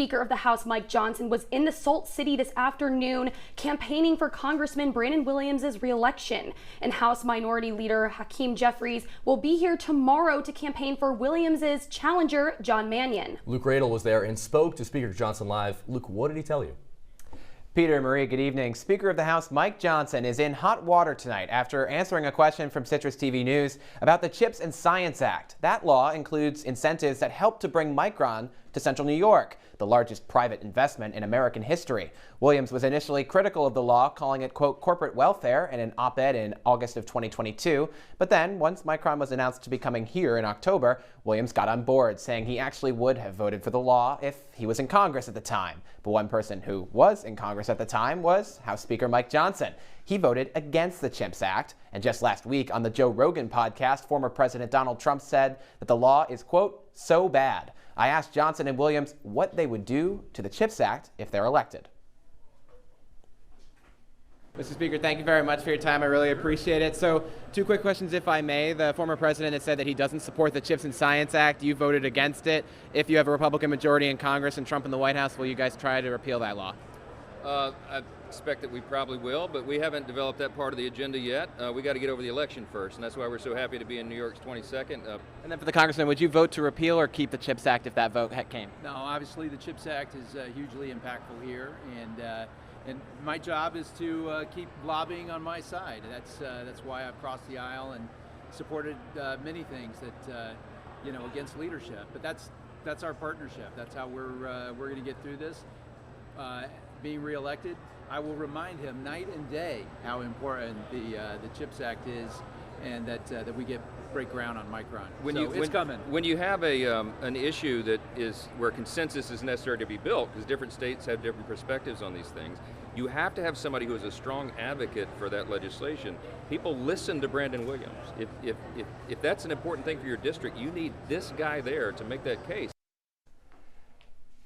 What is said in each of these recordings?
Speaker of the House Mike Johnson was in the Salt City this afternoon campaigning for Congressman Brandon Williams' re-election. And House Minority Leader Hakeem Jeffries will be here tomorrow to campaign for Williams' challenger, John Mannion. Luke Radel was there and spoke to Speaker Johnson live. Luke, what did he tell you? Peter and Maria, good evening. Speaker of the House Mike Johnson is in hot water tonight after answering a question from CitrusTV News about the CHIPS and Science Act. That law includes incentives that help to bring Micron to Central New York, the largest private investment in American history. Williams was initially critical of the law, calling it, quote, corporate welfare in an op-ed in August of 2022. But then, once Micron was announced to be coming here in October, Williams got on board, saying he actually would have voted for the law if he was in Congress at the time. But one person who was in Congress at the time was House Speaker Mike Johnson. He voted against the CHIPS Act. And just last week on the Joe Rogan podcast, former President Donald Trump said that the law is, quote, so bad. I asked Johnson and Williams what they would do to the CHIPS Act if they're elected. Mr. Speaker, thank you very much for your time. I really appreciate it. So, two quick questions, if I may. The former president has said that he doesn't support the CHIPS and Science Act. You voted against it. If you have a Republican majority in Congress and Trump in the White House, will you guys try to repeal that law? I expect that we probably will, but we haven't developed that part of the agenda yet. We got to get over the election first, and that's why we're so happy to be in New York's 22nd. And then for the congressman, would you vote to repeal or keep the CHIPS Act if that vote came? No, obviously the CHIPS Act is hugely impactful here, and my job is to keep lobbying on my side. That's why I've crossed the aisle and supported many things that against leadership. But that's our partnership. That's how we're going to get through this. Being reelected, I will remind him night and day how important the CHIPS Act is, and that we break ground on Micron. It's coming. When you have an issue that is where consensus is necessary to be built, because different states have different perspectives on these things, you have to have somebody who is a strong advocate for that legislation. People listen to Brandon Williams. If that's an important thing for your district, you need this guy there to make that case.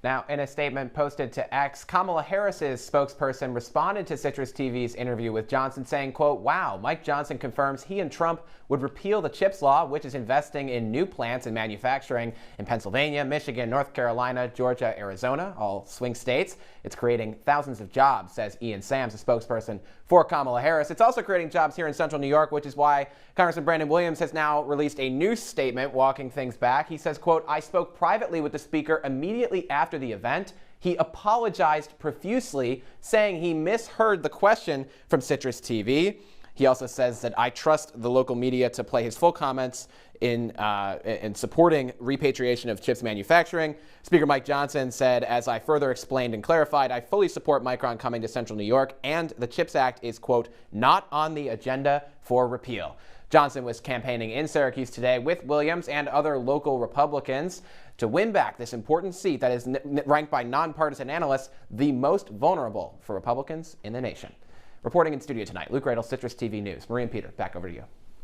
Now, in a statement posted to X, Kamala Harris's spokesperson responded to Citrus TV's interview with Johnson saying, quote, wow, Mike Johnson confirms he and Trump would repeal the CHIPS law, which is investing in new plants and manufacturing in Pennsylvania, Michigan, North Carolina, Georgia, Arizona, all swing states. It's creating thousands of jobs, says Ian Sams, a spokesperson for Kamala Harris. It's also creating jobs here in Central New York, which is why Congressman Brandon Williams has now released a new statement walking things back. He says, quote, I spoke privately with the speaker immediately after the event. He apologized profusely, saying he misheard the question from Citrus TV. He also says that I trust the local media to play his full comments in supporting repatriation of chips manufacturing. Speaker Mike Johnson said, as I further explained and clarified, I fully support Micron coming to Central New York, and the CHIPS Act is, quote, not on the agenda for repeal. Johnson was campaigning in Syracuse today with Williams and other local Republicans to win back this important seat that is ranked by nonpartisan analysts the most vulnerable for Republicans in the nation. Reporting in studio tonight, Luke Radel, Citrus TV News. Marie and Peter, back over to you.